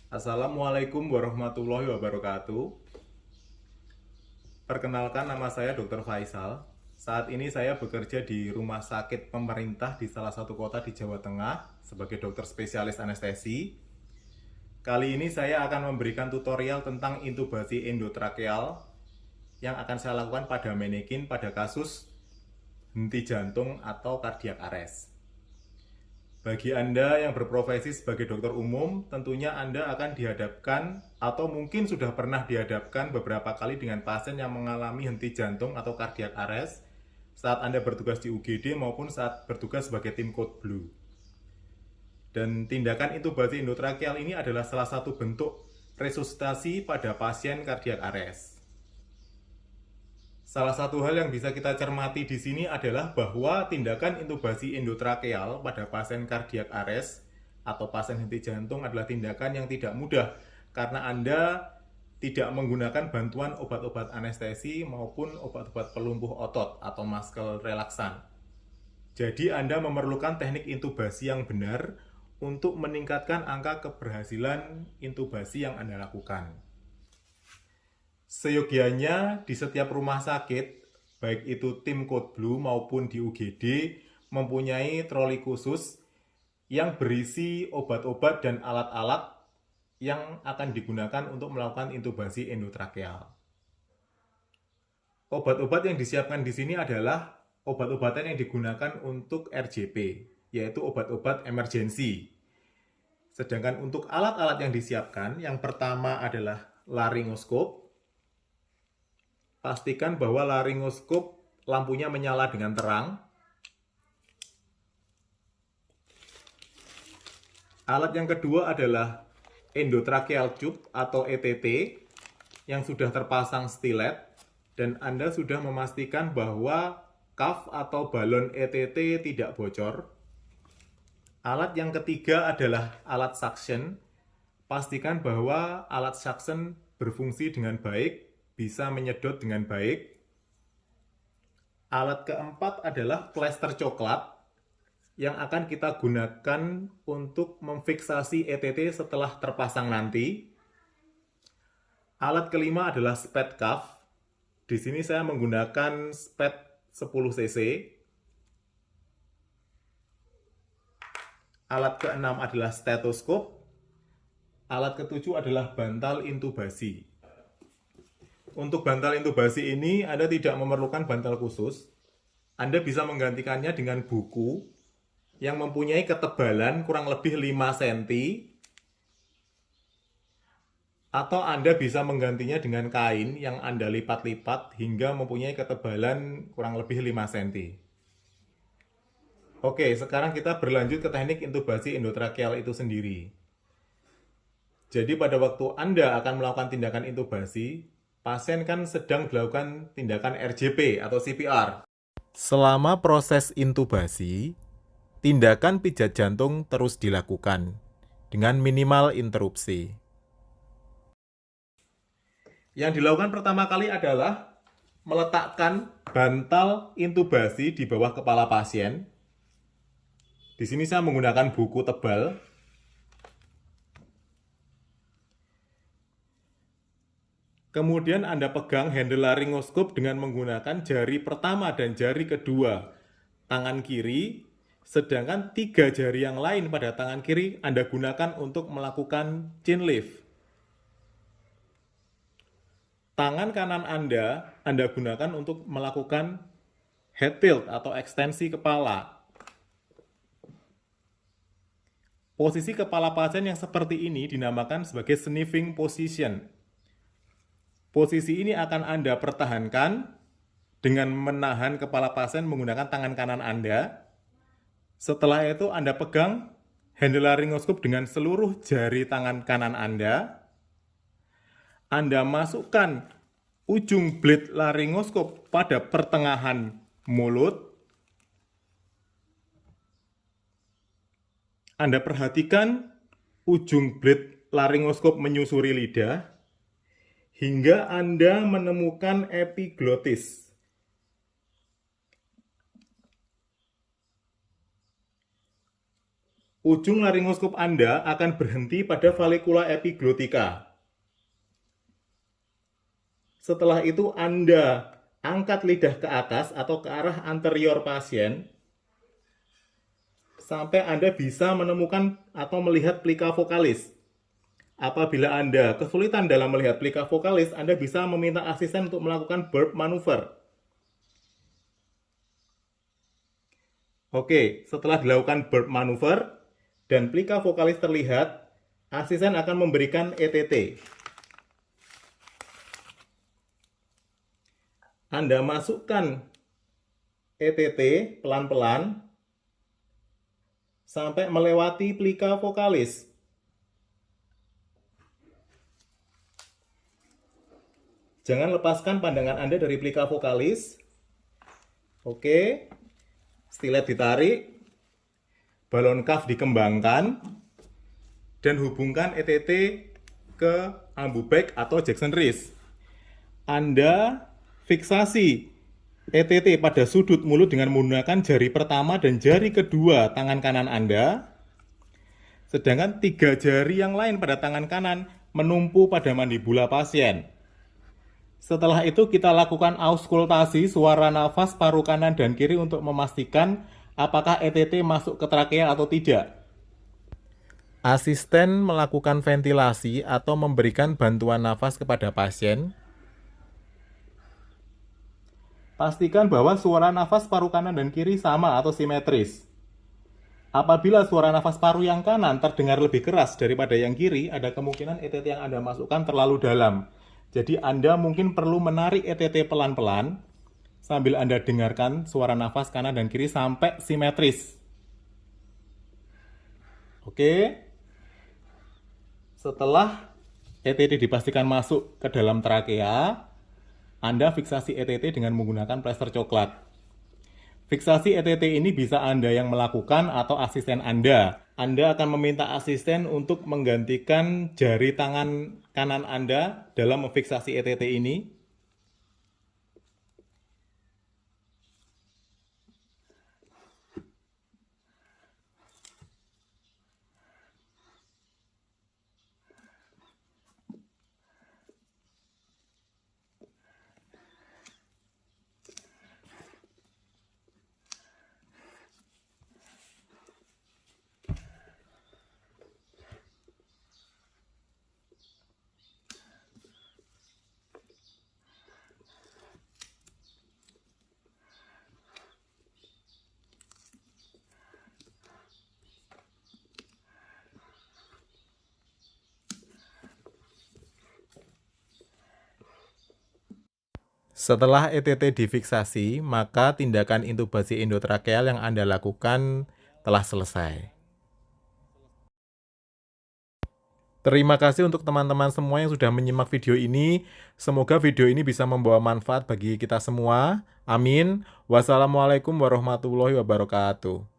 Assalamualaikum warahmatullahi wabarakatuh. Perkenalkan, nama saya Dr. Faisal. Saat ini saya bekerja di rumah sakit pemerintah di salah satu kota di Jawa Tengah sebagai dokter spesialis anestesi. Kali ini saya akan memberikan tutorial tentang intubasi endotrakeal yang akan saya lakukan pada manekin pada kasus henti jantung atau cardiac arrest. Bagi Anda yang berprofesi sebagai dokter umum, tentunya Anda akan dihadapkan atau mungkin sudah pernah dihadapkan beberapa kali dengan pasien yang mengalami henti jantung atau cardiac arrest saat Anda bertugas di UGD maupun saat bertugas sebagai tim Code Blue. Dan tindakan intubasi endotrakeal ini adalah salah satu bentuk resusitasi pada pasien cardiac arrest. Salah satu hal yang bisa kita cermati di sini adalah bahwa tindakan intubasi endotrakeal pada pasien cardiac arrest atau pasien henti jantung adalah tindakan yang tidak mudah karena Anda tidak menggunakan bantuan obat-obat anestesi maupun obat-obat pelumpuh otot atau muscle relaksan. Jadi Anda memerlukan teknik intubasi yang benar untuk meningkatkan angka keberhasilan intubasi yang Anda lakukan. Seyogianya di setiap rumah sakit, baik itu tim Code Blue maupun di UGD, mempunyai troli khusus yang berisi obat-obat dan alat-alat yang akan digunakan untuk melakukan intubasi endotrakeal. Obat-obat yang disiapkan di sini adalah obat-obatan yang digunakan untuk RJP, yaitu obat-obat emergensi. Sedangkan untuk alat-alat yang disiapkan, yang pertama adalah laryngoskop. Pastikan bahwa laryngoskop lampunya menyala dengan terang. Alat yang kedua adalah endotracheal tube atau ETT yang sudah terpasang stilet dan Anda sudah memastikan bahwa cuff atau balon ETT tidak bocor. Alat yang ketiga adalah alat suction. Pastikan bahwa alat suction berfungsi dengan baik, bisa menyedot dengan baik. Alat keempat adalah plester coklat yang akan kita gunakan untuk memfiksasi ETT setelah terpasang nanti. Alat kelima adalah spad cuff. Di sini saya menggunakan spad 10 cc. Alat keenam adalah stetoskop. Alat ketujuh adalah bantal intubasi. Untuk bantal intubasi ini, Anda tidak memerlukan bantal khusus. Anda bisa menggantikannya dengan buku yang mempunyai ketebalan kurang lebih 5 cm. Atau Anda bisa menggantinya dengan kain yang Anda lipat-lipat hingga mempunyai ketebalan kurang lebih 5 cm. Oke, sekarang kita berlanjut ke teknik intubasi endotrakeal itu sendiri. Jadi pada waktu Anda akan melakukan tindakan intubasi, pasien kan sedang dilakukan tindakan RJP atau CPR. Selama proses intubasi, tindakan pijat jantung terus dilakukan dengan minimal interupsi. Yang dilakukan pertama kali adalah meletakkan bantal intubasi di bawah kepala pasien. Di sini saya menggunakan buku tebal. Kemudian Anda pegang handle laryngoskop dengan menggunakan jari pertama dan jari kedua tangan kiri, sedangkan 3 jari yang lain pada tangan kiri Anda gunakan untuk melakukan chin lift. Tangan kanan Anda gunakan untuk melakukan head tilt atau ekstensi kepala. Posisi kepala pasien yang seperti ini dinamakan sebagai sniffing position. Posisi ini akan Anda pertahankan dengan menahan kepala pasien menggunakan tangan kanan Anda. Setelah itu Anda pegang handle laryngoskop dengan seluruh jari tangan kanan Anda. Anda masukkan ujung blade laryngoskop pada pertengahan mulut. Anda perhatikan ujung blade laryngoskop menyusuri lidah hingga Anda menemukan epiglotis. ujung laryngoskop Anda akan berhenti pada valikula epiglotika. Setelah itu Anda angkat lidah ke atas atau ke arah anterior pasien sampai Anda bisa menemukan atau melihat plika vokalis. Apabila Anda kesulitan dalam melihat plika vokalis, Anda bisa meminta asisten untuk melakukan burp maneuver. Oke, setelah dilakukan burp maneuver dan plika vokalis terlihat, asisten akan memberikan ETT. Anda masukkan ETT pelan-pelan sampai melewati plika vokalis. Jangan lepaskan pandangan Anda dari plika vokalis. Oke, stilet ditarik, balon cuff dikembangkan, dan hubungkan ETT ke ambu bag atau Jackson wrist. Anda fiksasi ETT pada sudut mulut dengan menggunakan jari pertama dan jari kedua tangan kanan Anda, sedangkan 3 jari yang lain pada tangan kanan menumpu pada mandibula pasien. Setelah itu kita lakukan auskultasi suara nafas paru kanan dan kiri untuk memastikan apakah ETT masuk ke trakea atau tidak. Asisten melakukan ventilasi atau memberikan bantuan nafas kepada pasien. Pastikan bahwa suara nafas paru kanan dan kiri sama atau simetris. Apabila suara nafas paru yang kanan terdengar lebih keras daripada yang kiri, ada kemungkinan ETT yang Anda masukkan terlalu dalam. Jadi Anda mungkin perlu menarik ETT pelan-pelan sambil Anda dengarkan suara nafas kanan dan kiri sampai simetris. Oke. Setelah ETT dipastikan masuk ke dalam trakea, Anda fiksasi ETT dengan menggunakan plester coklat. Fiksasi ETT ini bisa Anda yang melakukan atau asisten Anda. Anda akan meminta asisten untuk menggantikan jari tangan kanan Anda dalam memfiksasi ETT ini. Setelah ETT difiksasi, maka tindakan intubasi endotrakeal yang Anda lakukan telah selesai. Terima kasih untuk teman-teman semua yang sudah menyimak video ini. Semoga video ini bisa membawa manfaat bagi kita semua. Amin. Wassalamualaikum warahmatullahi wabarakatuh.